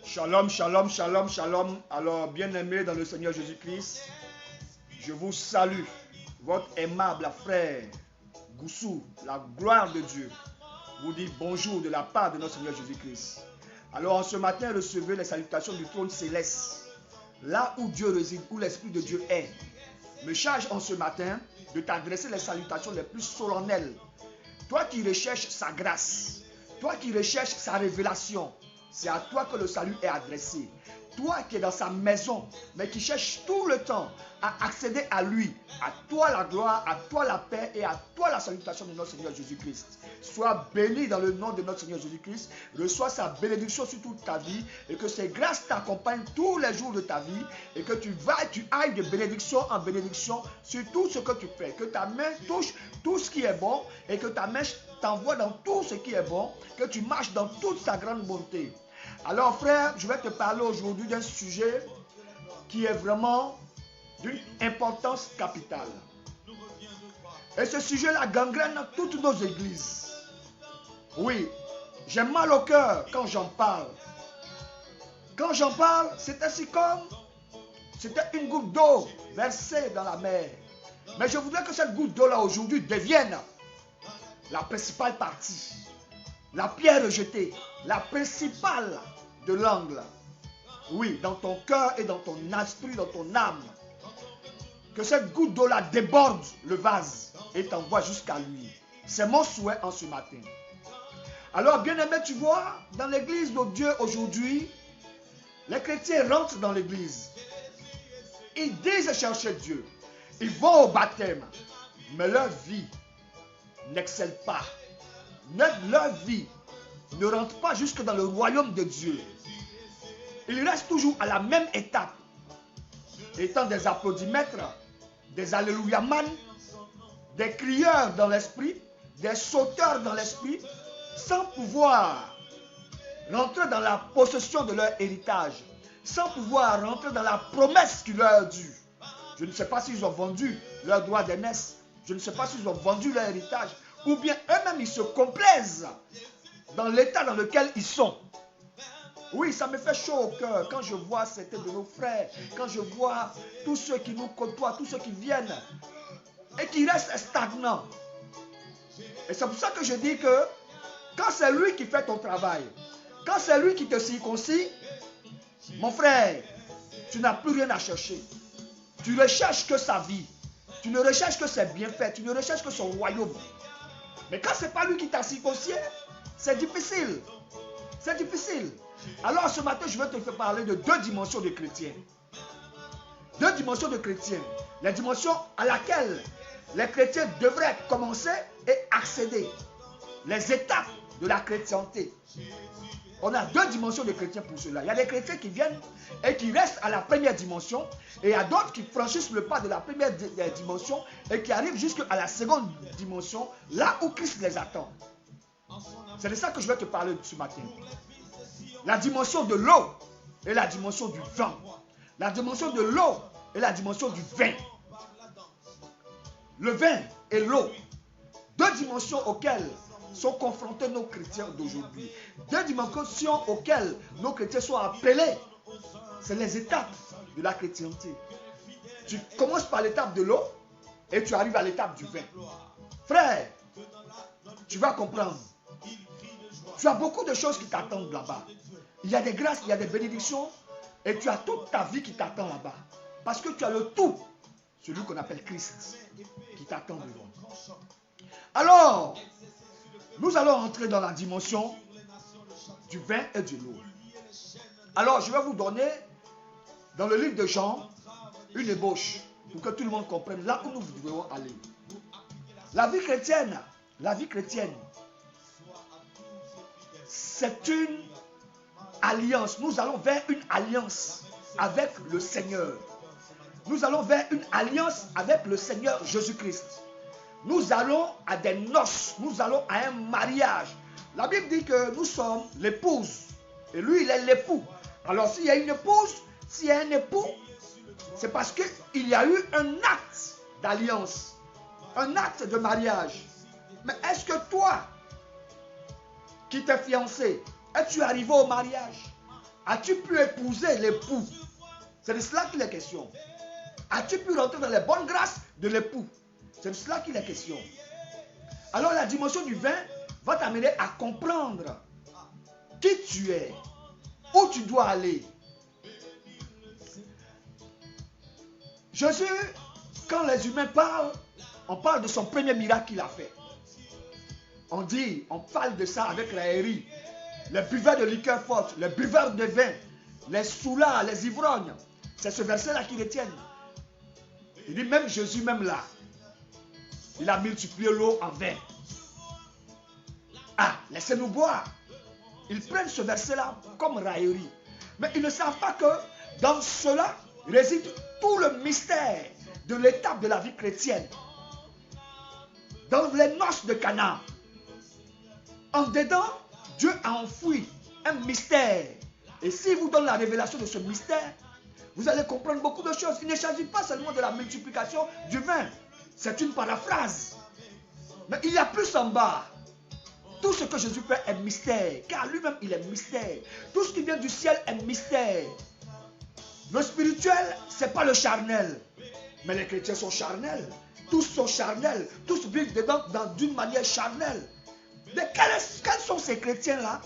Shalom, shalom, shalom, shalom. Alors, bien-aimés dans le Seigneur Jésus-Christ, je vous salue, votre aimable frère Goussou, la gloire de Dieu, vous dit bonjour de la part de notre Seigneur Jésus-Christ. Alors, en ce matin, recevez les salutations du trône céleste, là où Dieu réside, où l'Esprit de Dieu est. Me charge en ce matin de t'adresser les salutations les plus solennelles. Toi qui recherches sa grâce, toi qui recherches sa révélation, c'est à toi que le salut est adressé. Toi qui es dans sa maison, mais qui cherche tout le temps à accéder à lui, à toi la gloire, à toi la paix et à toi la salutation de notre Seigneur Jésus-Christ. Sois béni dans le nom de notre Seigneur Jésus-Christ. Reçois sa bénédiction sur toute ta vie et que ses grâces t'accompagnent tous les jours de ta vie et que tu ailles de bénédiction en bénédiction sur tout ce que tu fais. Que ta main touche tout ce qui est bon et que ta main t'envoie dans tout ce qui est bon, que tu marches dans toute sa grande bonté. Alors frère, je vais te parler aujourd'hui d'un sujet qui est vraiment d'une importance capitale. Et ce sujet-là gangrène toutes nos églises. Oui, j'ai mal au cœur quand j'en parle. Quand j'en parle, c'est ainsi comme c'était une goutte d'eau versée dans la mer. Mais je voudrais que cette goutte d'eau-là aujourd'hui devienne la principale partie. La pierre rejetée, la principale de l'angle. Oui, dans ton cœur et dans ton esprit, dans ton âme. Que cette goutte d'eau-là déborde le vase et t'envoie jusqu'à lui. C'est mon souhait en ce matin. Alors, bien-aimé, tu vois, dans l'église de Dieu aujourd'hui, les chrétiens rentrent dans l'église. Ils disent chercher Dieu. Ils vont au baptême. Mais leur vie n'excelle pas. Leur vie ne rentre pas jusque dans le royaume de Dieu. Ils restent toujours à la même étape, étant des applaudimètres, des alléluia-man, des crieurs dans l'esprit, des sauteurs dans l'esprit, sans pouvoir rentrer dans la possession de leur héritage, sans pouvoir rentrer dans la promesse qui leur est due. Je ne sais pas s'ils ont vendu leur droit d'aînesse, je ne sais pas s'ils ont vendu leur héritage, ou bien eux-mêmes ils se complaisent dans l'état dans lequel ils sont. Oui, ça me fait chaud au cœur quand je vois certains de nos frères, quand je vois tous ceux qui nous côtoient, tous ceux qui viennent et qui restent stagnants. Et c'est pour ça que je dis que quand c'est lui qui fait ton travail, quand c'est lui qui te circoncis, mon frère, tu n'as plus rien à chercher. Tu ne recherches que sa vie, tu ne recherches que ses bienfaits, tu ne recherches que son royaume. Mais quand ce n'est pas lui qui t'a circoncis, c'est difficile. C'est difficile. Alors ce matin, je vais te faire parler de deux dimensions de chrétiens. Deux dimensions de chrétiens. Les dimensions à laquelle les chrétiens devraient commencer et accéder. Les étapes de la chrétienté. On a deux dimensions de chrétiens pour cela. Il y a des chrétiens qui viennent et qui restent à la première dimension. Et il y a d'autres qui franchissent le pas de la première dimension et qui arrivent jusqu'à la seconde dimension, là où Christ les attend. C'est de ça que je vais te parler ce matin. La dimension de l'eau et la dimension du vin. La dimension de l'eau et la dimension du vin. Le vin et l'eau. Deux dimensions auxquelles sont confrontés nos chrétiens d'aujourd'hui. Deux dimensions auxquelles nos chrétiens sont appelés. C'est les étapes de la chrétienté. Tu commences par l'étape de l'eau et tu arrives à l'étape du vin. Frère, tu vas comprendre. Tu as beaucoup de choses qui t'attendent là-bas. Il y a des grâces, il y a des bénédictions et tu as toute ta vie qui t'attend là-bas. Parce que tu as le tout, celui qu'on appelle Christ, qui t'attend devant. Alors, nous allons entrer dans la dimension du vin et de l'eau. Alors, je vais vous donner, dans le livre de Jean, une ébauche pour que tout le monde comprenne là où nous devons aller. La vie chrétienne, c'est une alliance. Nous allons vers une alliance avec le Seigneur. Nous allons vers une alliance avec le Seigneur Jésus-Christ. Nous allons à des noces, nous allons à un mariage. La Bible dit que nous sommes l'épouse et lui il est l'époux. Alors s'il y a une épouse, s'il y a un époux, c'est parce qu'il y a eu un acte d'alliance, un acte de mariage. Mais est-ce que toi, qui t'es fiancé, es-tu arrivé au mariage? As-tu pu épouser l'époux? C'est de cela qu'il est question. As-tu pu rentrer dans les bonnes grâces de l'époux? C'est de cela qu'il est question. Alors la dimension du vin va t'amener à comprendre qui tu es, où tu dois aller. Jésus, quand les humains parlent, on parle de son premier miracle qu'il a fait. On parle de ça avec raillerie. Les buveurs de liqueur forte, les buveurs de vin, les soulards, les ivrognes. C'est ce verset-là qui retiennent. Il dit même Jésus, même là, il a multiplié l'eau en vin. Ah, laissez-nous boire. Ils prennent ce verset-là comme raillerie. Mais ils ne savent pas que dans cela réside tout le mystère de l'étape de la vie chrétienne. Dans les noces de Cana, en dedans, Dieu a enfoui un mystère. Et s'il vous donne la révélation de ce mystère, vous allez comprendre beaucoup de choses. Il ne s'agit pas seulement de la multiplication du vin. C'est une paraphrase. Mais il y a plus en bas. Tout ce que Jésus fait est mystère. Car lui-même, il est mystère. Tout ce qui vient du ciel est mystère. Le spirituel, ce n'est pas le charnel. Mais les chrétiens sont charnels. Tous sont charnels. Tous vivent dedans d'une manière charnelle. Mais quels sont ces chrétiens-là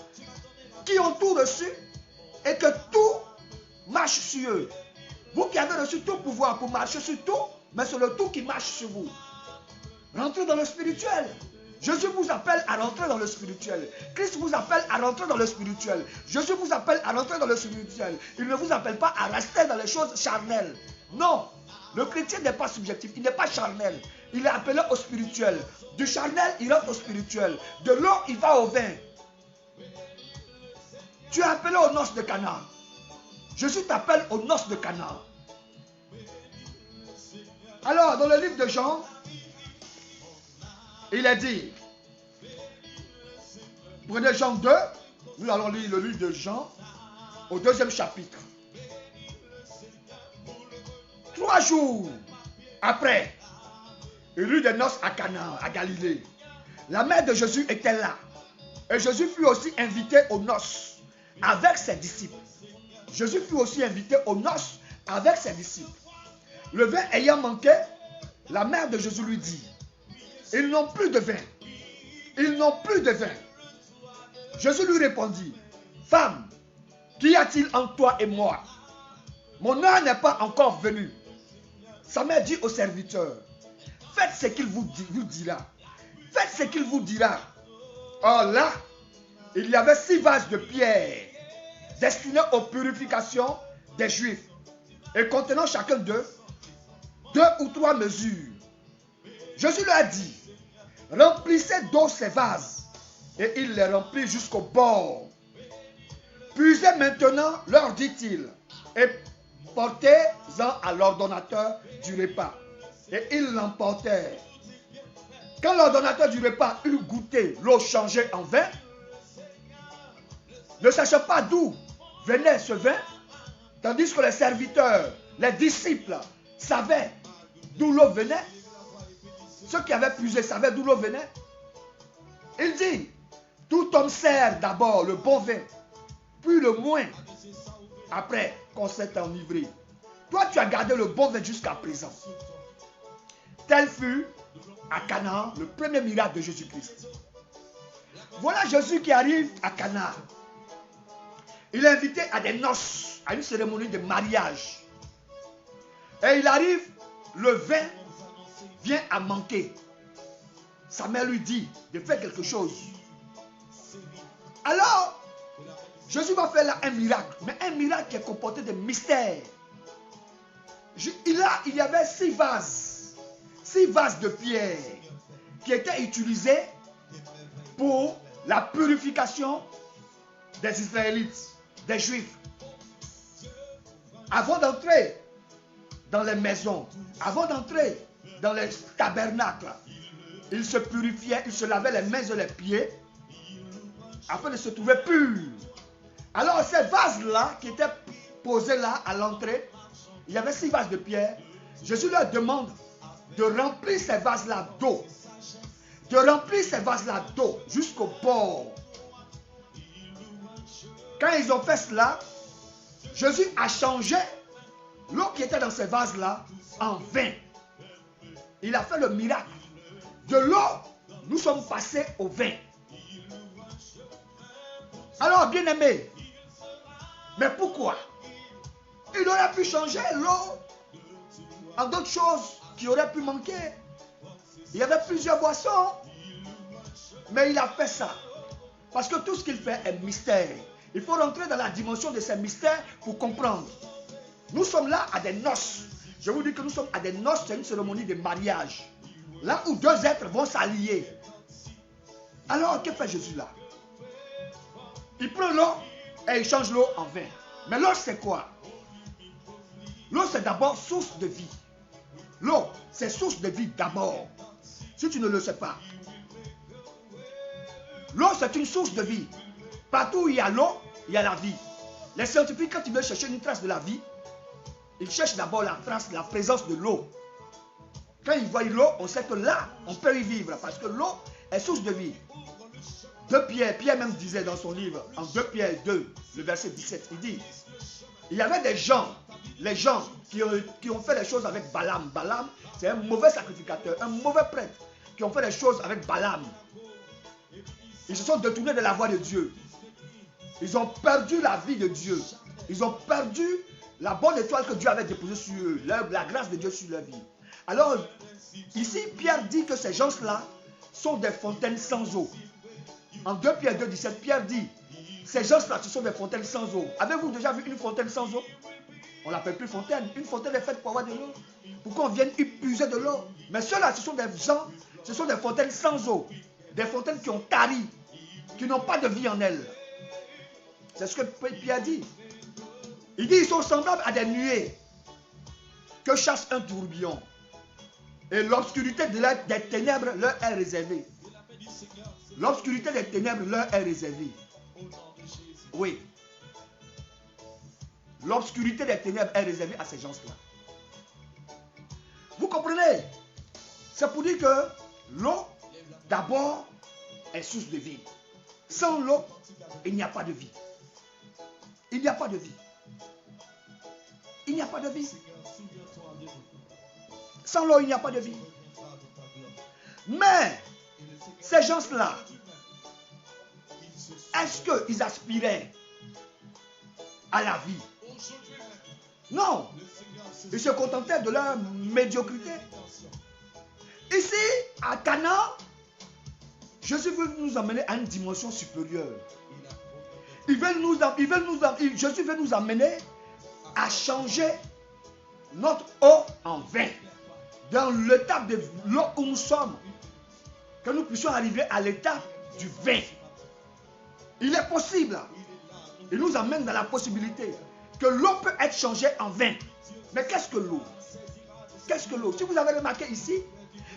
qui ont tout reçu et que tout marche sur eux? Vous qui avez reçu tout pouvoir pour marcher sur tout, mais c'est le tout qui marche sur vous. Rentrez dans le spirituel. Jésus vous appelle à rentrer dans le spirituel. Christ vous appelle à rentrer dans le spirituel. Jésus vous appelle à rentrer dans le spirituel. Il ne vous appelle pas à rester dans les choses charnelles. Non, le chrétien n'est pas subjectif, il n'est pas charnel. Il est appelé au spirituel. Du charnel, il rentre au spirituel. De l'eau, il va au vin. Tu es appelé aux noces de Cana. Jésus t'appelle aux noces de Cana. Alors, dans le livre de Jean, il est dit, prenez Jean 2, nous allons lire le livre de Jean, au 2e chapitre. 3 jours après, il y eut des noces à Cana, à Galilée. La mère de Jésus était là. Et Jésus fut aussi invité aux noces avec ses disciples. Jésus fut aussi invité aux noces avec ses disciples. Le vin ayant manqué, la mère de Jésus lui dit, ils n'ont plus de vin. Ils n'ont plus de vin. Jésus lui répondit, femme, qu'y a-t-il entre toi et moi? Mon heure n'est pas encore venue. Sa mère dit au serviteur, faites ce qu'il vous dira. Faites ce qu'il vous dira. Or là, il y avait 6 vases de pierre destinés aux purifications des Juifs et contenant chacun d'eux 2 ou 3 mesures. Jésus leur a dit, remplissez d'eau ces vases. Et il les remplit jusqu'au bord. Puisez maintenant, leur dit-il, et portez-en à l'ordonnateur du repas. Et ils l'emportèrent. Quand l'ordonnateur du repas eut goûté l'eau changée en vin, ne sachant pas d'où venait ce vin, tandis que les serviteurs, les disciples savaient d'où l'eau venait, ceux qui avaient puisé savaient d'où l'eau venait, il dit, tout homme sert d'abord le bon vin, puis le moins, après qu'on s'est enivré. Toi, tu as gardé le bon vin jusqu'à présent. Tel fut à Cana le premier miracle de Jésus-Christ. Voilà Jésus qui arrive à Cana. Il est invité à des noces, à une cérémonie de mariage. Et il arrive, le vin vient à manquer. Sa mère lui dit de faire quelque chose. Alors, Jésus va faire là un miracle, mais un miracle qui est comporté de mystères. Il y avait 6 vases de pierre qui étaient utilisés pour la purification des Israélites, des Juifs. Avant d'entrer dans les maisons, avant d'entrer dans les tabernacles, ils se purifiaient, ils se lavaient les mains et les pieds afin de se trouver purs. Alors ces vases-là qui étaient posés là à l'entrée, il y avait 6 vases de pierre. Jésus leur demande de remplir ces vases-là d'eau. De remplir ces vases-là d'eau jusqu'au bord. Quand ils ont fait cela, Jésus a changé l'eau qui était dans ces vases-là en vin. Il a fait le miracle. De l'eau, nous sommes passés au vin. Alors, bien aimé, mais pourquoi? Il aurait pu changer l'eau en d'autres choses qui auraient pu manquer. Il y avait plusieurs boissons, mais il a fait ça. Parce que tout ce qu'il fait est mystère. Il faut rentrer dans la dimension de ces mystères pour comprendre. Nous sommes là à des noces. Je vous dis que nous sommes à des noces, c'est une cérémonie de mariage. Là où deux êtres vont s'allier. Alors, que fait Jésus là? Il prend l'eau et il change l'eau en vin. Mais l'eau, c'est quoi? L'eau, c'est d'abord source de vie. L'eau, c'est source de vie d'abord. Si tu ne le sais pas. L'eau, c'est une source de vie. Partout où il y a l'eau, il y a la vie. Les scientifiques, quand ils veulent chercher une trace de la vie, ils cherchent d'abord la trace, la présence de l'eau. Quand ils voient l'eau, on sait que là, on peut y vivre. Parce que l'eau est source de vie. 2 Pierre, Pierre même disait dans son livre, en 2 Pierre 2, le verset 17, il dit, il y avait des gens, les gens qui ont fait les choses avec Balaam. Balaam, c'est un mauvais sacrificateur, un mauvais prêtre, qui ont fait les choses avec Balaam. Ils se sont détournés de la voie de Dieu. Ils ont perdu la vie de Dieu. Ils ont perdu la bonne étoile que Dieu avait déposée sur eux, la grâce de Dieu sur leur vie. Alors, ici, Pierre dit que ces gens-là sont des fontaines sans eau. En 2 Pierre 2, 17, Pierre dit, ces gens-là, ce sont des fontaines sans eau. Avez-vous déjà vu une fontaine sans eau? On ne l'appelle plus fontaine. Une fontaine est faite pour avoir de l'eau. Pour qu'on vienne y puiser de l'eau. Mais ceux-là, ce sont des gens, ce sont des fontaines sans eau. Des fontaines qui ont tari, qui n'ont pas de vie en elles. C'est ce que Pierre dit. Il dit, ils sont semblables à des nuées que chasse un tourbillon. Et l'obscurité des ténèbres leur est réservée. L'obscurité des ténèbres leur est réservée. Oui. L'obscurité des ténèbres est réservée à ces gens-là. Vous comprenez? C'est pour dire que l'eau, d'abord, est source de vie. Sans l'eau, il n'y a pas de vie. Il n'y a pas de vie. Il n'y a pas de vie. Sans l'eau, il n'y a pas de vie. Mais, ces gens-là, est-ce qu'ils aspiraient à la vie? Non. Ils se contentaient de leur médiocrité. Ici, à Cana, Jésus veut nous amener à une dimension supérieure. Jésus veut nous amener à changer notre eau en vin. Dans l'étape de l'eau où nous sommes, que nous puissions arriver à l'étape du vin. Il est possible. Il nous amène dans la possibilité que l'eau peut être changée en vin. Mais qu'est-ce que l'eau? Qu'est-ce que l'eau? Si vous avez remarqué ici,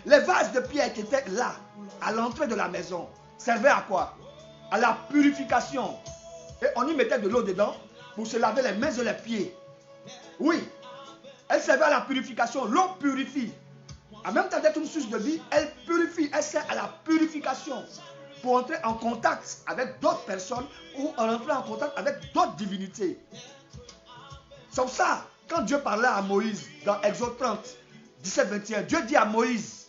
les vases de pierre qui étaient là, à l'entrée de la maison, servaient à quoi? À la purification. Et on y mettait de l'eau dedans pour se laver les mains et les pieds. Oui, elle servait à la purification. L'eau purifie. En même temps d'être une source de vie, elle purifie. Elle sert à la purification. Pour entrer en contact avec d'autres personnes ou entrer en contact avec d'autres divinités. C'est pour ça, quand Dieu parlait à Moïse dans Exode 30, 17-21, Dieu dit à Moïse,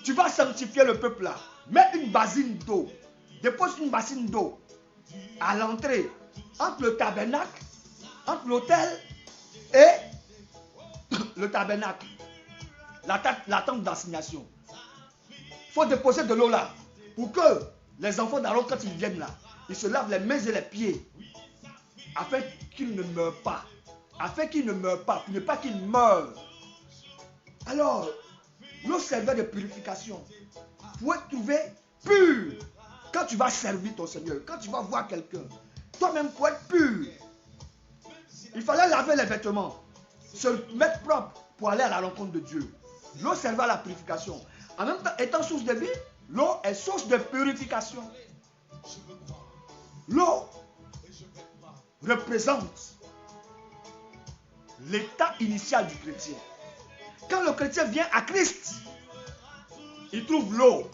tu vas sanctifier le peuple là. Mets une bassine d'eau. Dépose une bassine d'eau à l'entrée entre le tabernacle, entre l'autel et le tabernacle. La tente d'assignation. Il faut déposer de l'eau là. Pour que les enfants d'Aaron, quand ils viennent là, ils se lavent les mains et les pieds. Afin qu'ils ne meurent pas. Afin qu'ils ne meurent pas. Pour ne pas qu'ils meurent. Alors, l'eau servait de purification. Pour être trouvé pur. Quand tu vas servir ton Seigneur, quand tu vas voir quelqu'un, toi-même pour être pur, il fallait laver les vêtements, se mettre propre pour aller à la rencontre de Dieu. L'eau servait à la purification. En même temps, étant source de vie, l'eau est source de purification. L'eau représente l'état initial du chrétien. Quand le chrétien vient à Christ, il trouve l'eau.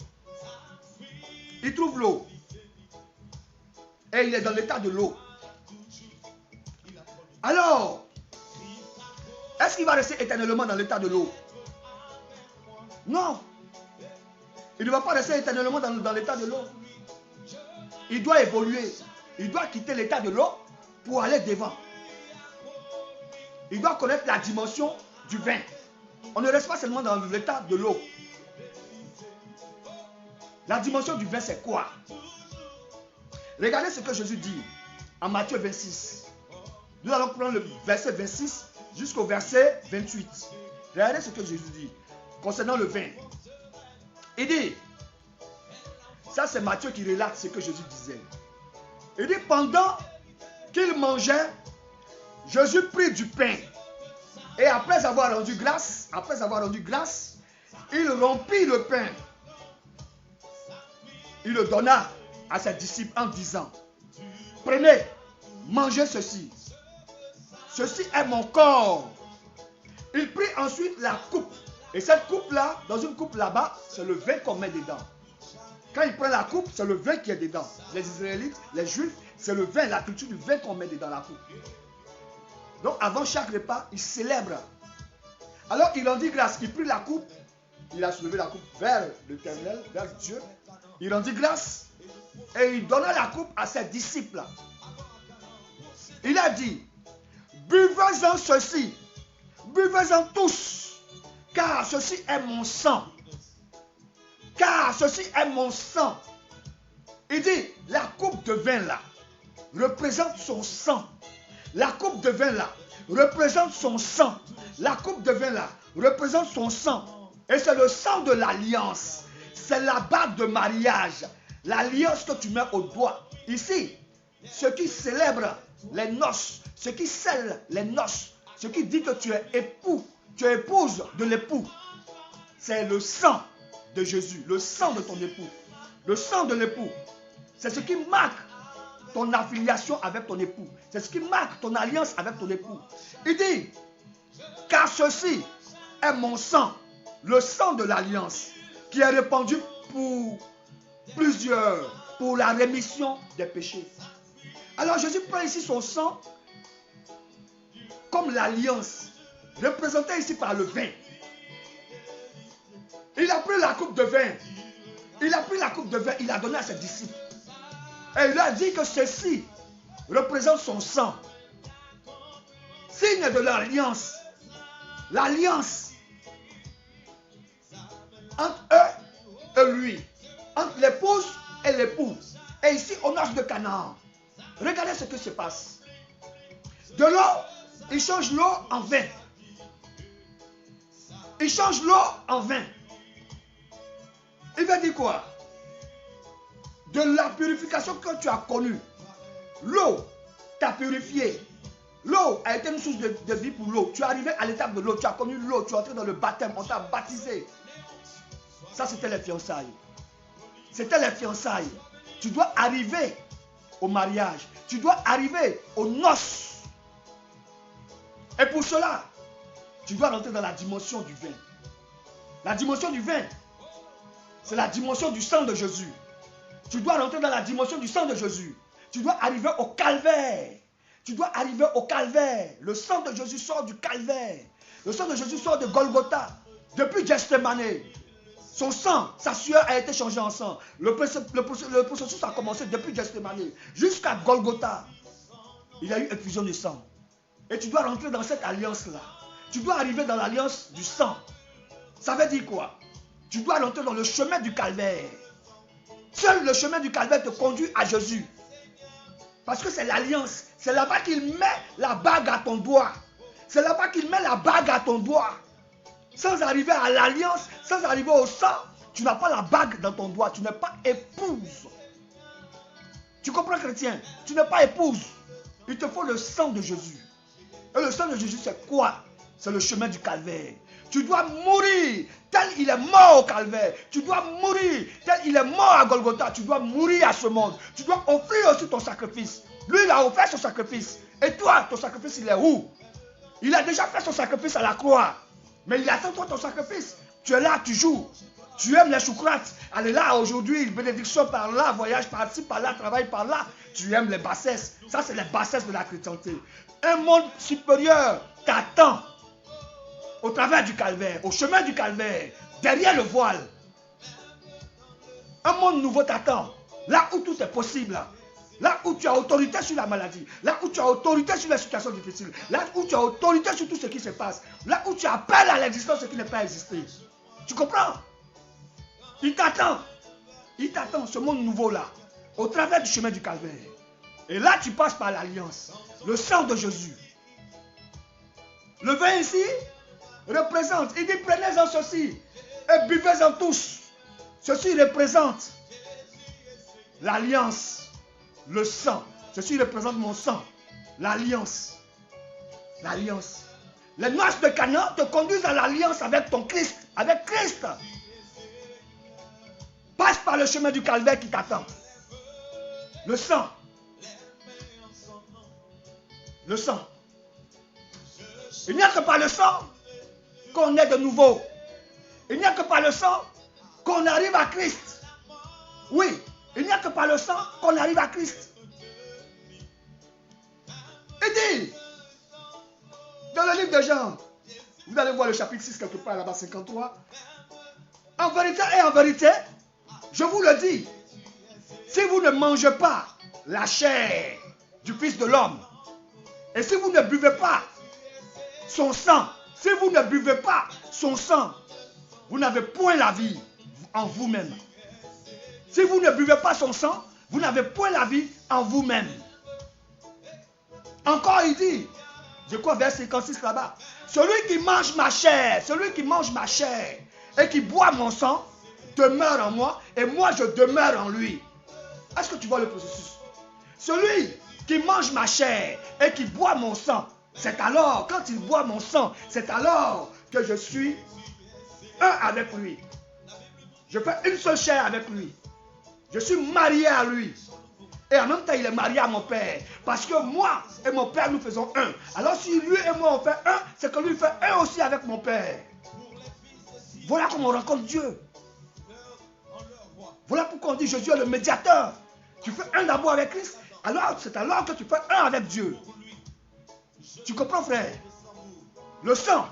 Il trouve l'eau. Et il est dans l'état de l'eau. Alors, est-ce qu'il va rester éternellement dans l'état de l'eau? Non. Il ne va pas rester éternellement dans l'état de l'eau. Il doit évoluer. Il doit quitter l'état de l'eau pour aller devant. Il doit connaître la dimension du vin. On ne reste pas seulement dans l'état de l'eau. La dimension du vin, c'est quoi? Regardez ce que Jésus dit en Matthieu 26. Nous allons prendre le verset 26 jusqu'au verset 28. Regardez ce que Jésus dit concernant le vin. Il dit, ça c'est Matthieu qui relate ce que Jésus disait. Il dit, pendant qu'il mangeait, Jésus prit du pain. Et après avoir rendu grâce, il rompit le pain. Il le donna à ses disciples en disant, prenez, mangez ceci. Ceci est mon corps. Il prit ensuite la coupe. Et cette coupe-là, dans une coupe là-bas, c'est le vin qu'on met dedans. Quand il prend la coupe, c'est le vin qui est dedans. Les Israélites, les Juifs, c'est le vin, la culture du vin qu'on met dedans la coupe. Donc avant chaque repas, il célèbre. Alors il rendit grâce, il prit la coupe, il a soulevé la coupe vers l'Éternel, vers Dieu. Il rendit grâce et il donna la coupe à ses disciples. Il a dit, buvez-en ceci, buvez-en tous, car ceci est mon sang. Car ceci est mon sang. Il dit, la coupe de vin là représente son sang. La coupe de vin là représente son sang. La coupe de vin là représente son sang. Et c'est le sang de l'alliance. C'est la bague de mariage. L'alliance que tu mets au doigt. Ici, ce qui célèbre les noces, ce qui scelle les noces, ce qui dit que tu es époux, tu es épouse de l'époux, c'est le sang de Jésus, le sang de ton époux. Le sang de l'époux, c'est ce qui marque ton affiliation avec ton époux. C'est ce qui marque ton alliance avec ton époux. Il dit, car ceci est mon sang, le sang de l'alliance, qui est répandu pour plusieurs, pour la rémission des péchés. Alors Jésus prend ici son sang comme l'alliance, représentée ici par le vin. Il a pris la coupe de vin. Il a pris la coupe de vin, il a donné à ses disciples. Et il a dit que ceci représente son sang. Signe de l'alliance. L'alliance entre eux et lui. Entre l'épouse et l'époux. Et ici, au nord de Canaan. Regardez ce qui se passe. De l'eau, il change l'eau en vin. Il change l'eau en vin. Il veut dire quoi? De la purification que tu as connue. L'eau t'a purifié. L'eau a été une source de vie pour l'eau. Tu es arrivé à l'étape de l'eau. Tu as connu l'eau. Tu es entré dans le baptême. On t'a baptisé. Ça, c'était les fiançailles. C'était les fiançailles. Tu dois arriver au mariage. Tu dois arriver aux noces. Et pour cela, tu dois rentrer dans la dimension du vin. La dimension du vin, c'est la dimension du sang de Jésus. Tu dois rentrer dans la dimension du sang de Jésus. Tu dois arriver au calvaire. Tu dois arriver au calvaire. Le sang de Jésus sort du calvaire. Le sang de Jésus sort de Golgotha. Depuis Gethsemane. Son sang, sa sueur a été changée en sang. Le processus a commencé depuis Gethsemane jusqu'à Golgotha. Il y a eu effusion de sang. Et tu dois rentrer dans cette alliance-là. Tu dois arriver dans l'alliance du sang. Ça veut dire quoi? Tu dois rentrer dans le chemin du calvaire. Seul le chemin du calvaire te conduit à Jésus. Parce que c'est l'alliance. C'est là-bas qu'il met la bague à ton doigt. C'est là-bas qu'il met la bague à ton doigt. Sans arriver à l'alliance, sans arriver au sang, tu n'as pas la bague dans ton doigt. Tu n'es pas épouse. Tu comprends, chrétien? Tu n'es pas épouse. Il te faut le sang de Jésus. Et le sang de Jésus, c'est quoi? C'est le chemin du calvaire. Tu dois mourir tel il est mort au calvaire. Tu dois mourir tel il est mort à Golgotha. Tu dois mourir à ce monde. Tu dois offrir aussi ton sacrifice. Lui, il a offert son sacrifice. Et toi, ton sacrifice, il est où? Il a déjà fait son sacrifice à la croix. Mais il attend toi ton sacrifice. Tu es là, tu joues. Tu aimes les choucrates. Allez là, aujourd'hui, bénédiction par là, voyage par-ci, par-là, travail par-là. Tu aimes les bassesses. Ça, c'est les bassesses de la chrétienté. Un monde supérieur t'attend au travers du calvaire, au chemin du calvaire, derrière le voile. Un monde nouveau t'attend. Là où tout est possible. Là où tu as autorité sur la maladie. Là où tu as autorité sur les situations difficiles. Là où tu as autorité sur tout ce qui se passe. Là où tu appelles à l'existence ce qui n'est pas existé. Tu comprends? Il t'attend. Il t'attend, ce monde nouveau-là, au travers du chemin du calvaire. Et là, tu passes par l'alliance. Le sang de Jésus. Le vin ici représente. Il dit, prenez-en ceci et buvez-en tous. Ceci représente l'alliance, le sang. Ceci représente mon sang, l'alliance. L'alliance. Les noces de Canaan te conduisent à l'alliance avec ton Christ, avec Christ. Passe par le chemin du calvaire qui t'attend. Le sang. Le sang. Il n'y a que par le sang qu'on est de nouveau. Il n'y a que par le sang qu'on arrive à Christ. Oui, il n'y a que par le sang qu'on arrive à Christ. Il dit, dans le livre de Jean, vous allez voir le chapitre 6 quelque part là-bas, 53. En vérité et en vérité, je vous le dis, si vous ne mangez pas la chair du Fils de l'homme, et si vous ne buvez pas son sang, si vous ne buvez pas son sang, vous n'avez point la vie en vous-même. Si vous ne buvez pas son sang, vous n'avez point la vie en vous-même. Encore il dit, je crois vers 56 là-bas, celui qui mange ma chair et qui boit mon sang, demeure en moi et moi je demeure en lui. Est-ce que tu vois le processus? Celui qui mange ma chair et qui boit mon sang, c'est alors, quand il boit mon sang, c'est alors que je suis un avec lui. Je fais une seule chair avec lui. Je suis marié à lui. Et en même temps, il est marié à mon père. Parce que moi et mon père, nous faisons un. Alors si lui et moi, on fait un, c'est que lui fait un aussi avec mon père. Voilà comment on rencontre Dieu. Voilà pourquoi on dit Jésus est le médiateur. Tu fais un d'abord avec Christ, alors c'est alors que tu fais un avec Dieu. Tu comprends, frère? Le sang.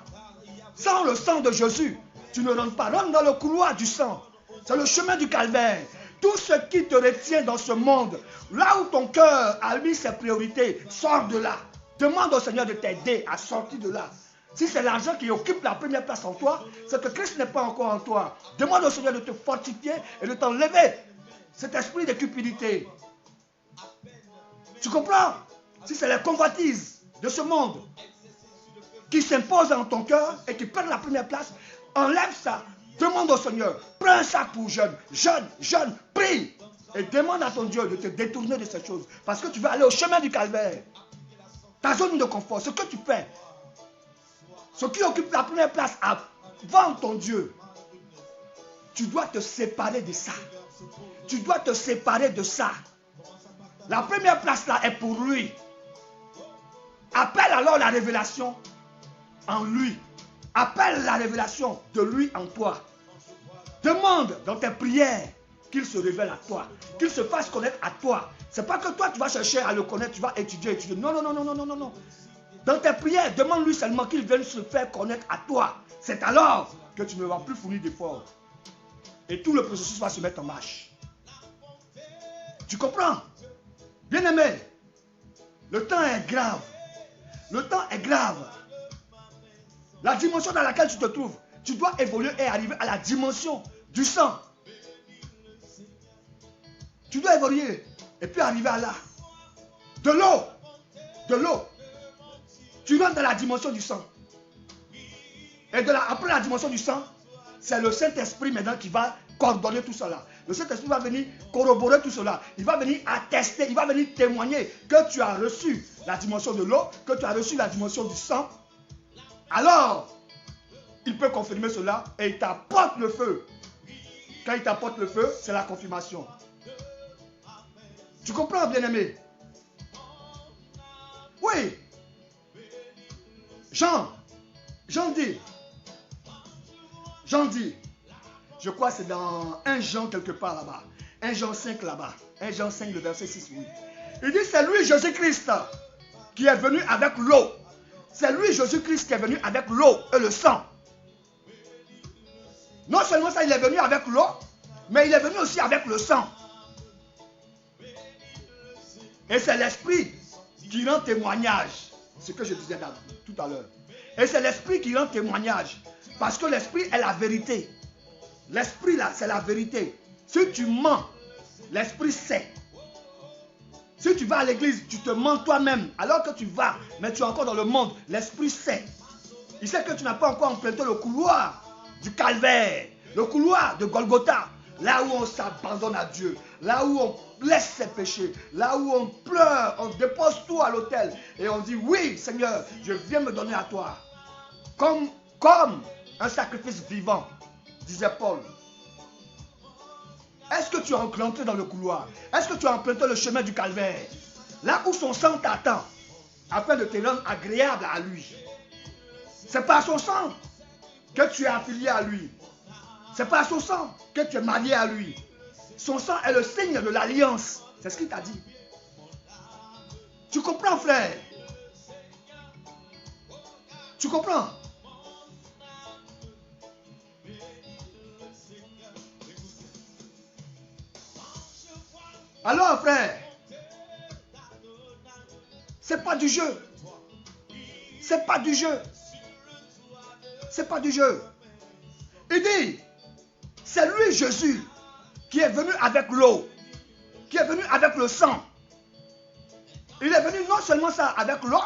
Sans le sang de Jésus, tu ne rentres pas. Rentre dans le couloir du sang. C'est le chemin du calvaire. Tout ce qui te retient dans ce monde, là où ton cœur a mis ses priorités, sors de là. Demande au Seigneur de t'aider à sortir de là. Si c'est l'argent qui occupe la première place en toi, c'est que Christ n'est pas encore en toi. Demande au Seigneur de te fortifier et de t'enlever cet esprit de cupidité. Tu comprends? Si c'est les convoitises de ce monde qui s'imposent dans ton cœur et qui prennent la première place, enlève ça. Demande au Seigneur, prends un sac pour jeûne, jeûne, prie. Et demande à ton Dieu de te détourner de ces choses. Parce que tu vas aller au chemin du calvaire. Ta zone de confort, ce que tu fais, ce qui occupe la première place avant ton Dieu, tu dois te séparer de ça. Tu dois te séparer de ça. La première place là est pour lui. Appelle alors la révélation en lui. Appelle la révélation de lui en toi. Demande dans tes prières qu'il se révèle à toi, qu'il se fasse connaître à toi. Ce n'est pas que toi tu vas chercher à le connaître, tu vas étudier. Non. Dans tes prières, demande-lui seulement qu'il vienne se faire connaître à toi. C'est alors que tu ne vas plus fournir d'efforts. Et tout le processus va se mettre en marche. Tu comprends? Bien-aimé, le temps est grave. Le temps est grave. La dimension dans laquelle tu te trouves, tu dois évoluer et arriver à la dimension du sang. Tu dois évoluer et puis arriver à là. De l'eau. Tu rentres dans la dimension du sang. Et après la dimension du sang, c'est le Saint-Esprit maintenant qui va coordonner tout cela. Le Saint-Esprit va venir corroborer tout cela. Il va venir attester, il va venir témoigner que tu as reçu la dimension de l'eau, que tu as reçu la dimension du sang. Alors, il peut confirmer cela et il t'apporte le feu. Quand il t'apporte le feu, c'est la confirmation. Tu comprends, bien-aimé? Oui. Jean dit, Je crois que c'est dans 1 Jean quelque part là-bas. 1 Jean 5 là-bas. 1 Jean 5, le verset 6, oui. Il dit, c'est lui, Jésus-Christ, qui est venu avec l'eau. C'est lui, Jésus-Christ, qui est venu avec l'eau et le sang. Non seulement ça, il est venu avec l'eau, mais il est venu aussi avec le sang. Et c'est l'Esprit qui rend témoignage. Ce que je disais tout à l'heure. Et c'est l'Esprit qui rend témoignage. Parce que l'Esprit est la vérité. L'Esprit là, c'est la vérité. Si tu mens, l'Esprit sait. Si tu vas à l'église, tu te mens toi-même. Alors que tu vas, mais tu es encore dans le monde, l'Esprit sait. Il sait que tu n'as pas encore emprunté le couloir du calvaire. Le couloir de Golgotha. Là où on s'abandonne à Dieu. Là où on laisse ses péchés. Là où on pleure, on dépose tout à l'autel. Et on dit, oui Seigneur, je viens me donner à toi. Comme un sacrifice vivant, disait Paul. Est-ce que tu as entré dans le couloir? Est-ce que tu as emprunté le chemin du calvaire? Là où son sang t'attend, afin de te rendre agréable à lui. C'est par son sang que tu es affilié à lui. C'est par son sang que tu es marié à lui. Son sang est le signe de l'alliance. C'est ce qu'il t'a dit. Tu comprends, frère? Tu comprends? Alors, frère, c'est pas du jeu. C'est pas du jeu. C'est pas du jeu. Il dit, c'est lui Jésus qui est venu avec l'eau, qui est venu avec le sang. Il est venu non seulement ça avec l'eau,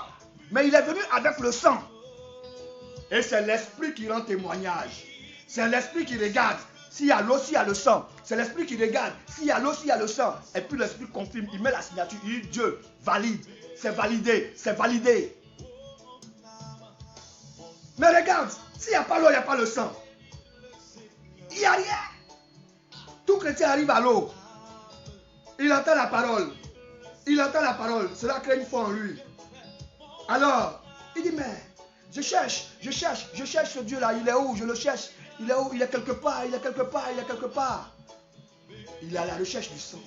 mais il est venu avec le sang. Et c'est l'Esprit qui rend témoignage. C'est l'Esprit qui regarde s'il y a l'eau, s'il y a le sang. C'est l'Esprit qui regarde s'il y a l'eau, s'il y a le sang. Et puis l'Esprit confirme, il met la signature, il dit Dieu valide. C'est validé, c'est validé. Mais regarde, s'il n'y a pas l'eau, il n'y a pas le sang. Il n'y a rien. Tout chrétien arrive à l'eau. Il entend la parole. Il entend la parole. Cela crée une foi en lui. Alors, il dit, mais je cherche ce Dieu-là. Il est où? Je le cherche. Il est où? Il est quelque part, il est quelque part, il est quelque part. Il est à la recherche du sang.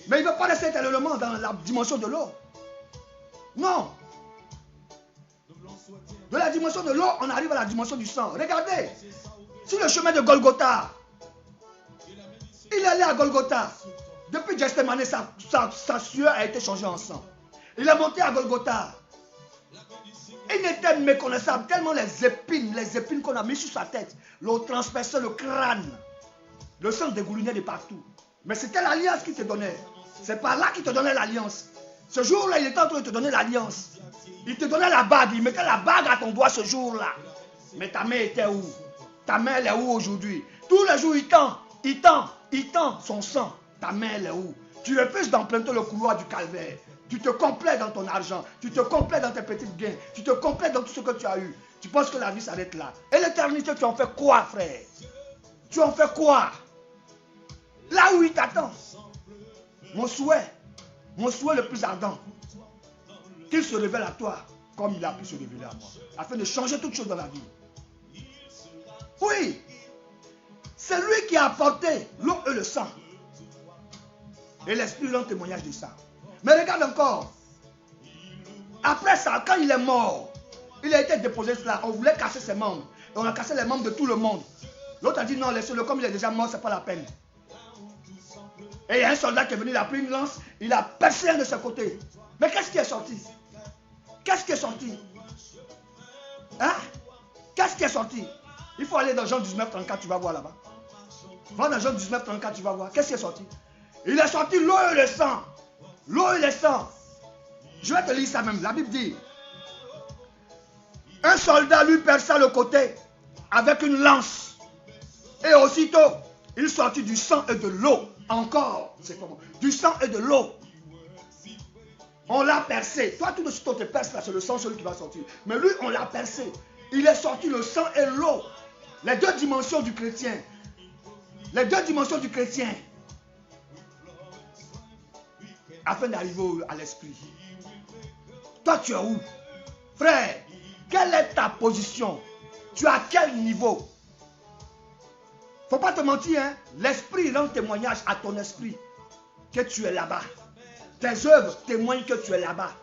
Mais il ne veut pas rester éternellement dans la dimension de l'eau. Non. De la dimension de l'eau, on arrive à la dimension du sang. Regardez. Sur le chemin de Golgotha. Il est allé à Golgotha. Depuis Gethsemane, sa sueur a été changée en sang. Il est monté à Golgotha. Il n'était méconnaissable tellement les épines qu'on a mis sur sa tête, l'ont transpercé le crâne. Le sang dégoulinait de partout. Mais c'était l'alliance qui te donnait. C'est par là qu'il te donnait l'alliance. Ce jour-là, il était en train de te donner l'alliance. Il te donnait la bague. Il mettait la bague à ton doigt ce jour-là. Mais ta main était où? Ta main, elle est où aujourd'hui? Tous les jours, il tend son sang. Ta main, elle est où? Tu refuses d'emprunter le couloir du calvaire. Tu te complais dans ton argent. Tu te complais dans tes petites gains. Tu te complais dans tout ce que tu as eu. Tu penses que la vie s'arrête là. Et l'éternité, tu en fais quoi, frère? Tu en fais quoi? Là où il t'attend. Mon souhait le plus ardent, qu'il se révèle à toi comme il a pu se révéler à moi. Afin de changer toutes choses dans la vie. Oui. C'est lui qui a apporté l'eau et le sang. Et l'Esprit rend témoignage de ça. Mais regarde encore. Après ça, quand il est mort, il a été déposé là. On voulait casser ses membres. Et on a cassé les membres de tout le monde. L'autre a dit non, laissez-le. Comme il est déjà mort, c'est pas la peine. Et il y a un soldat qui est venu, il a pris une lance, il a percé un de ses côtés. Mais qu'est-ce qui est sorti? Qu'est-ce qui est sorti? Hein? Qu'est-ce qui est sorti? Il faut aller dans Jean 19, 34, tu vas voir là-bas. Va dans Jean 19, 34, tu vas voir. Qu'est-ce qui est sorti? Il est sorti l'eau et le sang. L'eau et le sang. Je vais te lire ça même. La Bible dit, un soldat lui perça le côté avec une lance. Et aussitôt, il sortit du sang et de l'eau. Encore, c'est comment? Du sang et de l'eau. On l'a percé. Toi, tout de suite, on te perce là, c'est le sang celui qui va sortir. Mais lui, on l'a percé. Il est sorti le sang et l'eau. Les deux dimensions du chrétien. Les deux dimensions du chrétien. Afin d'arriver à l'esprit. Toi, tu es où? Frère, quelle est ta position? Tu es à quel niveau? Faut pas te mentir, hein. L'esprit rend témoignage à ton esprit que tu es là-bas. Tes œuvres témoignent que tu es là-bas.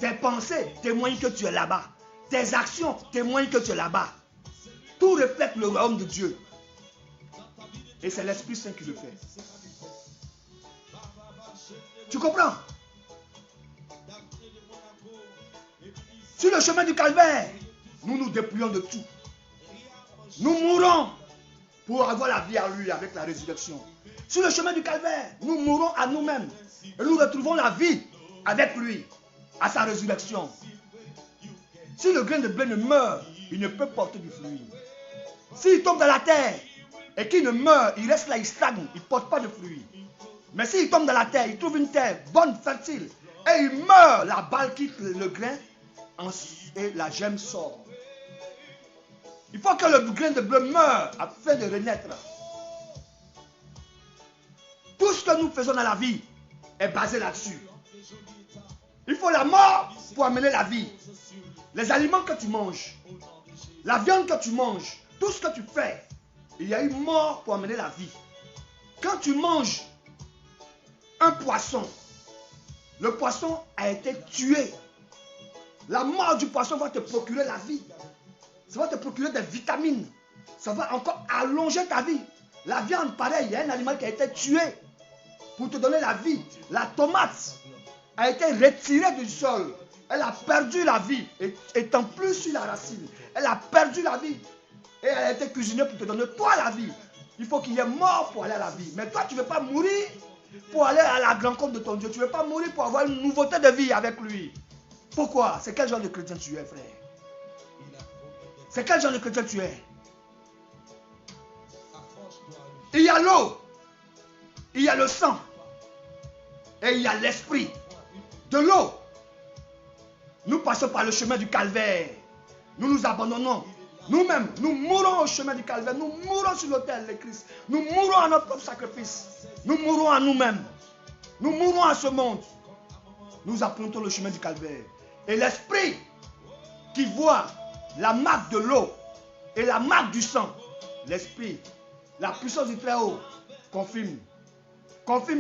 Tes pensées témoignent que tu es là-bas. Tes actions témoignent que tu es là-bas. Tout reflète le royaume de Dieu. Et c'est l'Esprit Saint qui le fait. Tu comprends? Sur le chemin du calvaire, nous nous dépouillons de tout. Nous mourons pour avoir la vie à lui avec la résurrection. Sur le chemin du calvaire, nous mourons à nous-mêmes. Et nous retrouvons la vie avec lui, à sa résurrection. Si le grain de blé ne meurt, il ne peut porter du fruit. S'il tombe dans la terre et qu'il ne meurt, il reste là, il stagne, il ne porte pas de fruits. Mais s'il tombe dans la terre, il trouve une terre bonne, fertile, et il meurt, la balle quitte le grain et la gemme sort. Il faut que le grain de blé meure afin de renaître. Tout ce que nous faisons dans la vie est basé là-dessus. Il faut la mort pour amener la vie. Les aliments que tu manges, la viande que tu manges, tout ce que tu fais, il y a une mort pour amener la vie. Quand tu manges un poisson, le poisson a été tué. La mort du poisson va te procurer la vie. Ça va te procurer des vitamines. Ça va encore allonger ta vie. La viande, pareil, il y a un animal qui a été tué pour te donner la vie. La tomate a été retirée du sol. Elle a perdu la vie, étant plus sur la racine. Elle a perdu la vie. Et elle a été cuisinée pour te donner toi la vie. Il faut qu'il y ait mort pour aller à la vie. Mais toi, tu ne veux pas mourir pour aller à la rencontre de ton Dieu. Tu ne veux pas mourir pour avoir une nouveauté de vie avec lui. Pourquoi? C'est quel genre de chrétien tu es, frère? C'est quel genre de chrétien tu es? Il y a l'eau, il y a le sang, et il y a l'esprit. De l'eau, nous passons par le chemin du calvaire. Nous nous abandonnons. Nous-mêmes, nous mourons au chemin du calvaire. Nous mourons sur l'autel de Christ. Nous mourons à notre propre sacrifice. Nous mourons à nous-mêmes. Nous mourons à ce monde. Nous empruntons le chemin du calvaire. Et l'esprit qui voit la marque de l'eau et la marque du sang, l'esprit, la puissance du Très-Haut, confirme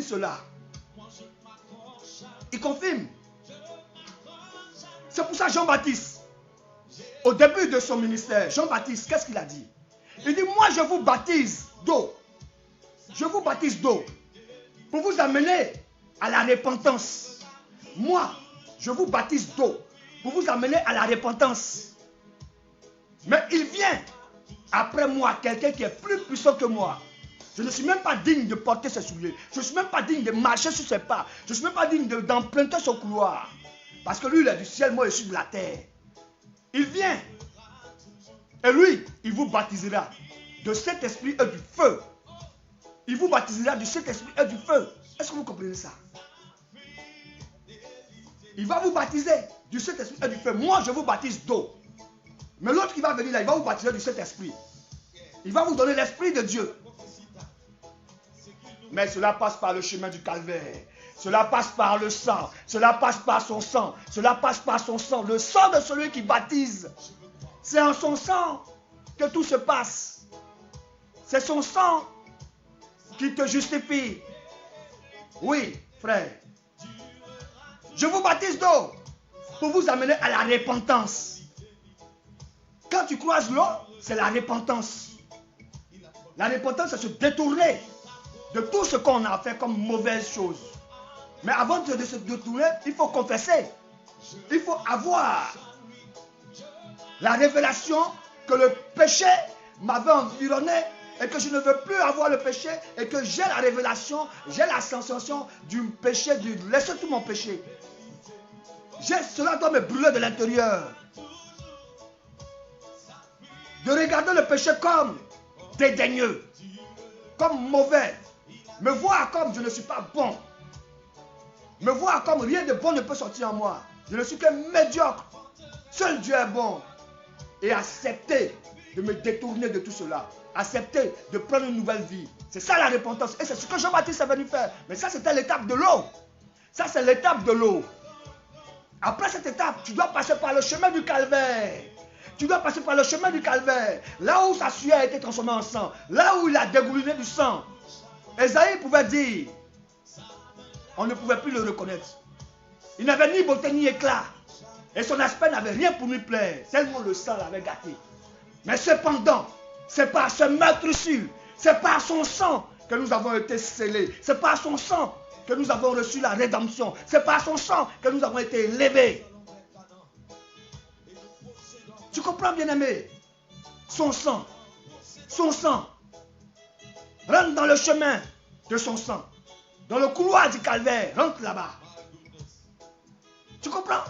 cela. Il confirme. C'est pour ça Jean-Baptiste, au début de son ministère, Jean-Baptiste, qu'est-ce qu'il a dit? Il dit, moi je vous baptise d'eau. Je vous baptise d'eau pour vous amener à la repentance. Moi, je vous baptise d'eau pour vous amener à la repentance. Mais il vient après moi, quelqu'un qui est plus puissant que moi. Je ne suis même pas digne de porter ses souliers. Je ne suis même pas digne de marcher sur ses pas. Je ne suis même pas digne d'emprunter son couloir. Parce que lui, il est du ciel, moi, je suis de la terre. Il vient. Et lui, il vous baptisera de cet esprit et du feu. Il vous baptisera de cet esprit et du feu. Est-ce que vous comprenez ça? Il va vous baptiser du Saint-Esprit et du feu. Moi, je vous baptise d'eau. Mais l'autre qui va venir là, il va vous baptiser du Saint-Esprit. Il va vous donner l'Esprit de Dieu. Mais cela passe par le chemin du calvaire. Cela passe par le sang. Cela passe par son sang. Cela passe par son sang. Le sang de celui qui baptise. C'est en son sang que tout se passe. C'est son sang qui te justifie. Oui, frère. Je vous baptise d'eau pour vous amener à la repentance. Quand tu croises l'eau, c'est la repentance. La repentance, c'est se détourner de tout ce qu'on a fait comme mauvaise chose. Mais avant de se détourner, il faut confesser. Il faut avoir la révélation que le péché m'avait environné et que je ne veux plus avoir le péché et que j'ai la révélation, j'ai la sensation du péché, laissez tout mon péché. Cela doit me brûler de l'intérieur. De regarder le péché comme dédaigneux, comme mauvais, me voir comme je ne suis pas bon, me voir comme rien de bon ne peut sortir en moi. Je ne suis que médiocre. Seul Dieu est bon. Et accepter de me détourner de tout cela. Accepter de prendre une nouvelle vie. C'est ça la repentance. Et c'est ce que Jean-Baptiste est venu faire. Mais ça, c'était l'étape de l'eau. Ça, c'est l'étape de l'eau. Après cette étape, tu dois passer par le chemin du calvaire. Tu dois passer par le chemin du calvaire. Là où sa sueur a été transformée en sang. Là où il a dégouliné du sang. Esaïe pouvait dire, on ne pouvait plus le reconnaître. Il n'avait ni beauté ni éclat. Et son aspect n'avait rien pour lui plaire. Tellement le sang l'avait gâté. Mais cependant, c'est par ce meurtrissure, c'est par son sang que nous avons été scellés. C'est par son sang que nous avons reçu la rédemption. C'est par son sang que nous avons été élevés. Tu comprends, bien-aimé? Son sang rentre dans le chemin de son sang. Dans le couloir du calvaire, rentre là-bas. Tu comprends?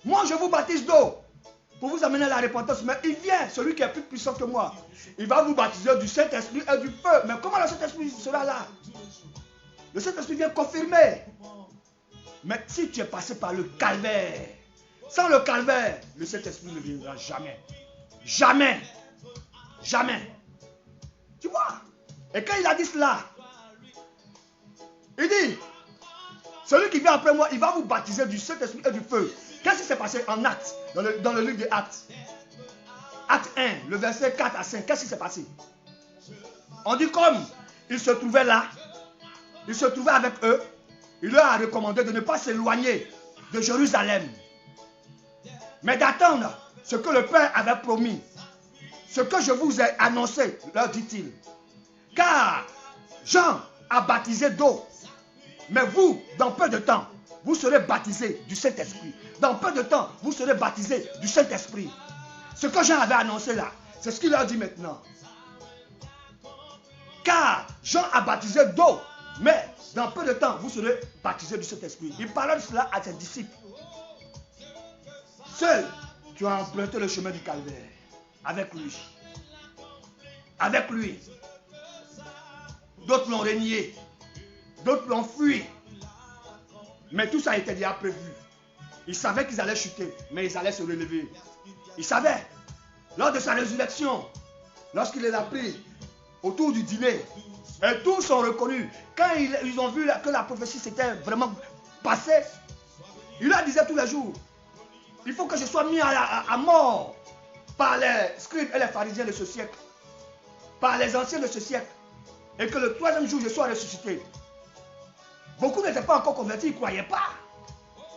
Moi, je vous baptise d'eau pour vous amener à la repentance. Mais il vient, celui qui est plus puissant que moi. Il va vous baptiser du Saint-Esprit et du feu. Mais comment le Saint-Esprit sera là? Le Saint-Esprit vient confirmer. Mais si tu es passé par le calvaire, sans le calvaire, le Saint-Esprit ne viendra jamais. Jamais. Jamais. Tu vois? Et quand il a dit cela, il dit, celui qui vient après moi, il va vous baptiser du Saint-Esprit et du feu. Qu'est-ce qui s'est passé en Actes, dans le livre des Actes? Acte 1, le verset 4 à 5, qu'est-ce qui s'est passé? On dit comme il se trouvait là, il se trouvait avec eux, il leur a recommandé de ne pas s'éloigner de Jérusalem, mais d'attendre ce que le Père avait promis. Ce que je vous ai annoncé, leur dit-il. Car Jean a baptisé d'eau, mais vous, dans peu de temps, vous serez baptisés du Saint-Esprit. Dans peu de temps, vous serez baptisés du Saint-Esprit. Ce que Jean avait annoncé là, c'est ce qu'il leur dit maintenant. Car Jean a baptisé d'eau, mais dans peu de temps, vous serez baptisés du Saint-Esprit. Il parlait de cela à ses disciples. Seul, tu as emprunté le chemin du calvaire. Avec lui. Avec lui. D'autres l'ont renié. D'autres l'ont fui. Mais tout ça était déjà prévu. Ils savaient qu'ils allaient chuter, mais ils allaient se relever. Ils savaient. Lors de sa résurrection, lorsqu'il les a pris autour du dîner, et tous ont reconnu. Quand ils ont vu que la prophétie s'était vraiment passée, il leur disait tous les jours, il faut que je sois mis à mort par les scribes et les pharisiens de ce siècle, par les anciens de ce siècle, et que le troisième jour je sois ressuscité. Beaucoup n'étaient pas encore convertis, ils ne croyaient pas.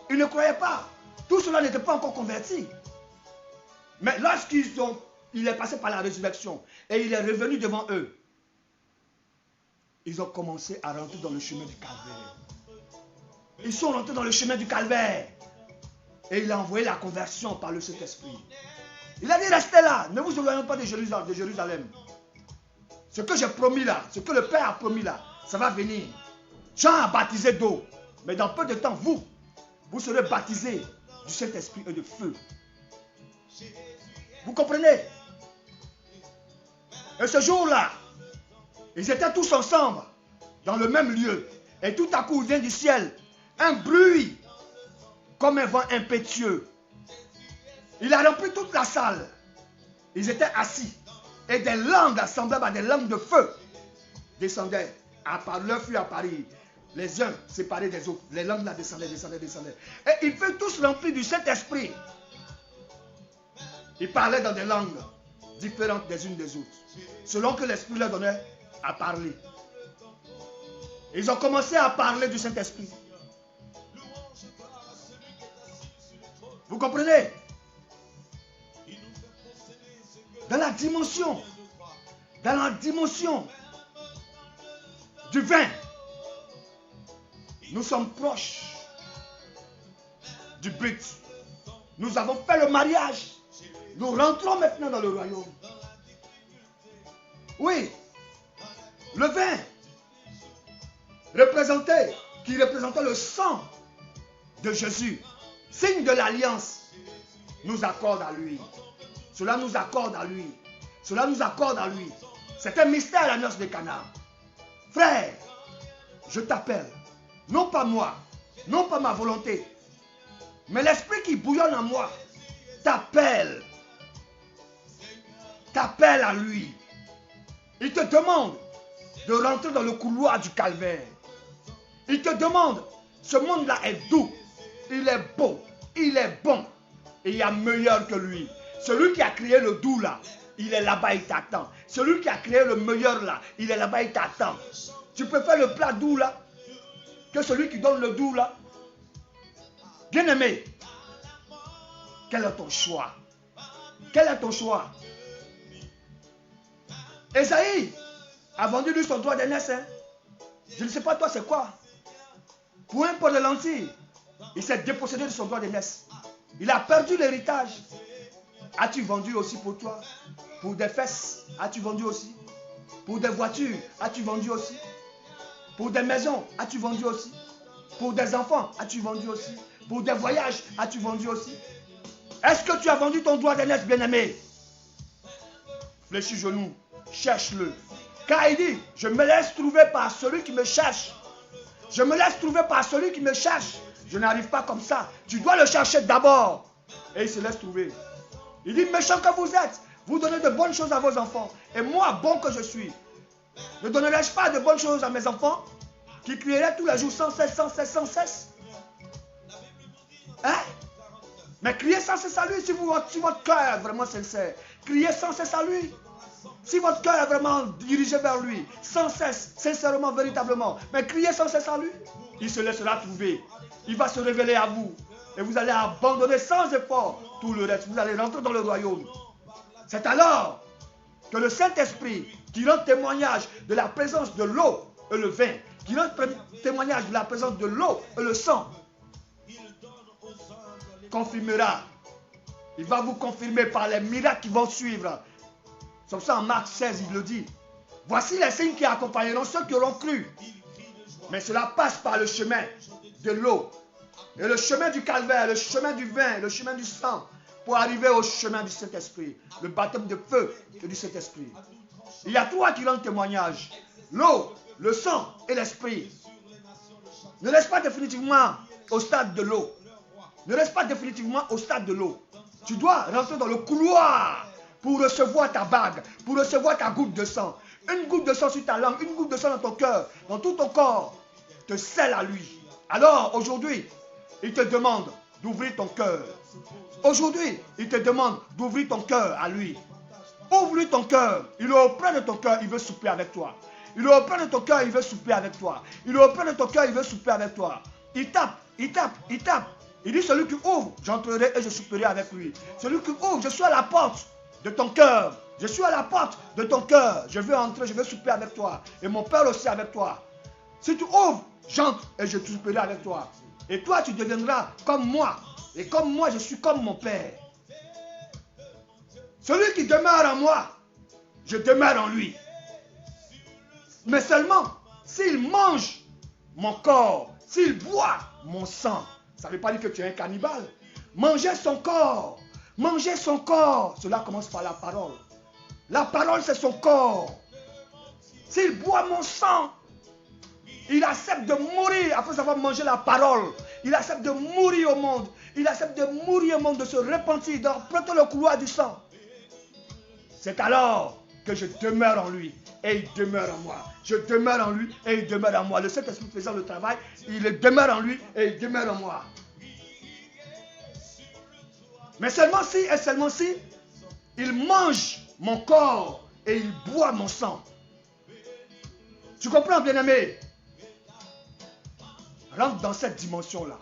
Ils ne croyaient pas. Tout cela n'était pas encore converti. Mais lorsqu'il est passé par la résurrection et il est revenu devant eux, ils ont commencé à rentrer dans le chemin du calvaire. Ils sont rentrés dans le chemin du calvaire. Et il a envoyé la conversion par le Saint-Esprit. Il a dit, restez là, ne vous éloignez pas de Jérusalem. Ce que j'ai promis là, ce que le Père a promis là, ça va venir. Jean a baptisé d'eau, mais dans peu de temps, vous serez baptisés du Saint-Esprit et de feu. Vous comprenez? Et ce jour-là, ils étaient tous ensemble, dans le même lieu. Et tout à coup, il vient du ciel un bruit, comme un vent impétueux. Il a rempli toute la salle. Ils étaient assis. Et des langues semblables à des langues de feu descendaient. Leur fut apparu. Les uns séparés des autres. Les langues là descendaient. Et ils furent tous remplis du Saint-Esprit. Ils parlaient dans des langues différentes des unes des autres. Selon que l'Esprit leur donnait à parler. Ils ont commencé à parler du Saint-Esprit. Vous comprenez? Dans la dimension du vin, nous sommes proches du but. Nous avons fait le mariage. Nous rentrons maintenant dans le royaume. Oui, le vin qui représentait le sang de Jésus, signe de l'alliance, nous accorde à lui. Cela nous accorde à lui. Cela nous accorde à lui. C'est un mystère à la noce de Cana. Frère, je t'appelle. Non pas moi, non pas ma volonté, mais l'esprit qui bouillonne en moi t'appelle. T'appelle à lui. Il te demande de rentrer dans le couloir du calvaire. Il te demande, ce monde-là est doux, il est beau, il est bon. Et il y a meilleur que lui. Celui qui a créé le doux là, il est là-bas, il t'attend. Celui qui a créé le meilleur là, il est là-bas, il t'attend. Tu préfères le plat doux là que celui qui donne le doux là? Bien-aimé, quel est ton choix? Quel est ton choix? Esaïe a vendu lui son droit d'aînesse. Hein? Je ne sais pas toi c'est quoi. Pour un pot de lentilles, il s'est dépossédé de son droit d'aînesse. Il a perdu l'héritage. As-tu vendu aussi pour toi? Pour des fesses, as-tu vendu aussi? Pour des voitures, as-tu vendu aussi? Pour des maisons, as-tu vendu aussi? Pour des enfants, as-tu vendu aussi? Pour des voyages, as-tu vendu aussi? Est-ce que tu as vendu ton droit d'aînesse, bien-aimé? Fléchis genou, cherche-le. Car il dit, je me laisse trouver par celui qui me cherche. Je me laisse trouver par celui qui me cherche. Je n'arrive pas comme ça. Tu dois le chercher d'abord. Et il se laisse trouver. Il dit, méchant que vous êtes, vous donnez de bonnes choses à vos enfants. Et moi, bon que je suis, ne donnerai-je pas de bonnes choses à mes enfants qui crieraient tous les jours sans cesse, sans cesse, sans cesse? Hein? Mais criez sans cesse à lui si votre cœur est vraiment sincère. Criez sans cesse à lui. Si votre cœur est vraiment dirigé vers lui, sans cesse, sincèrement, véritablement, mais criez sans cesse à lui, il se laissera trouver. Il va se révéler à vous. Et vous allez abandonner sans effort tout le reste. Vous allez rentrer dans le royaume. C'est alors que le Saint-Esprit, qui rend témoignage de la présence de l'eau et le vin, qui rend témoignage de la présence de l'eau et le sang, confirmera. Il va vous confirmer par les miracles qui vont suivre. C'est pour ça en Marc 16, il le dit. Voici les signes qui accompagneront ceux qui auront cru. Mais cela passe par le chemin de l'eau. Et le chemin du calvaire, le chemin du vin, le chemin du sang, pour arriver au chemin du Saint-Esprit. Le baptême de feu et du Saint-Esprit. Il y a trois qui rendent témoignage. L'eau, le sang et l'esprit. Ne reste pas définitivement au stade de l'eau. Ne reste pas définitivement au stade de l'eau. Tu dois rentrer dans le couloir pour recevoir ta bague, pour recevoir ta goutte de sang. Une goutte de sang sur ta langue, une goutte de sang dans ton cœur, dans tout ton corps, te scelle à lui. Alors aujourd'hui, il te demande d'ouvrir ton cœur. Aujourd'hui, il te demande d'ouvrir ton cœur à lui. Ouvre-lui ton cœur. Il est auprès de ton cœur, il veut souper avec toi. Il est auprès de ton cœur, il veut souper avec toi. Il est auprès de ton cœur, il veut souper avec toi. Il tape, il tape, il tape. Il dit, celui qui ouvre, j'entrerai et je souperai avec lui. Celui qui ouvre, je suis à la porte de ton cœur. Je suis à la porte de ton cœur. Je veux entrer, je veux souper avec toi. Et mon Père aussi avec toi. Si tu ouvres, j'entre et je souperai avec toi. Et toi, tu deviendras comme moi. Et comme moi, je suis comme mon Père. Celui qui demeure en moi, je demeure en lui. Mais seulement, s'il mange mon corps, s'il boit mon sang, ça ne veut pas dire que tu es un cannibale. Manger son corps, cela commence par la parole. La parole, c'est son corps. S'il boit mon sang, il accepte de mourir après avoir mangé la parole. Il accepte de mourir au monde. Il accepte de mourir au monde, de se repentir, d'emprunter le couloir du sang. C'est alors que je demeure en lui et il demeure en moi. Je demeure en lui et il demeure en moi. Le Saint-Esprit faisant le travail, il demeure en lui et il demeure en moi. Mais seulement si, il mange mon corps et il boit mon sang. Tu comprends, bien-aimé? Rentre dans cette dimension-là.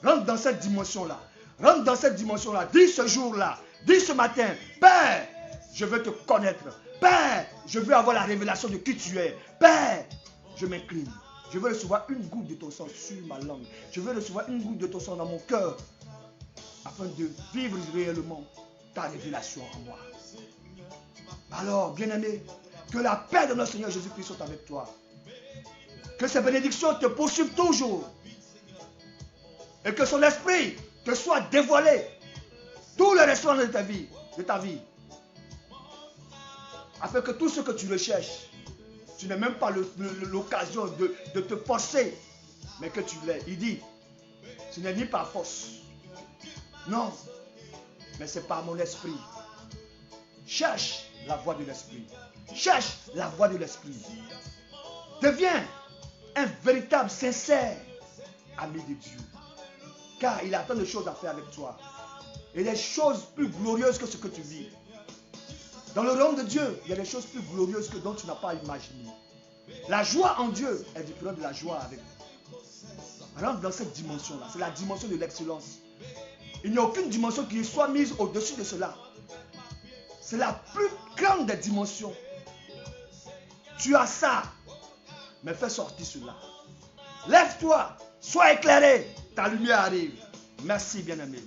Rentre dans cette dimension-là. Rentre dans cette dimension-là. Dis ce jour-là. Dis ce matin, Père, je veux te connaître. Père, je veux avoir la révélation de qui tu es. Père, je m'incline. Je veux recevoir une goutte de ton sang sur ma langue. Je veux recevoir une goutte de ton sang dans mon cœur. Afin de vivre réellement ta révélation en moi. Alors, bien-aimé, que la paix de notre Seigneur Jésus-Christ soit avec toi. Que ces bénédictions te poursuivent toujours. Et que son esprit te soit dévoilé. Tous les restaurants de ta vie. Afin que tout ce que tu recherches, tu n'aies même pas l'occasion de te forcer, mais que tu l'aies. Il dit, ce n'est ni par force. Non, mais c'est par mon esprit. Cherche la voie de l'esprit. Cherche la voie de l'esprit. Deviens un véritable, sincère ami de Dieu. Car il a tant de choses à faire avec toi. Il y a des choses plus glorieuses que ce que tu vis. Dans le royaume de Dieu, il y a des choses plus glorieuses que dont tu n'as pas imaginé. La joie en Dieu est différente de la joie avec nous. Alors dans cette dimension-là, c'est la dimension de l'excellence. Il n'y a aucune dimension qui soit mise au-dessus de cela. C'est la plus grande des dimensions. Tu as ça, mais fais sortir cela. Lève-toi, sois éclairé, ta lumière arrive. Merci bien-aimé.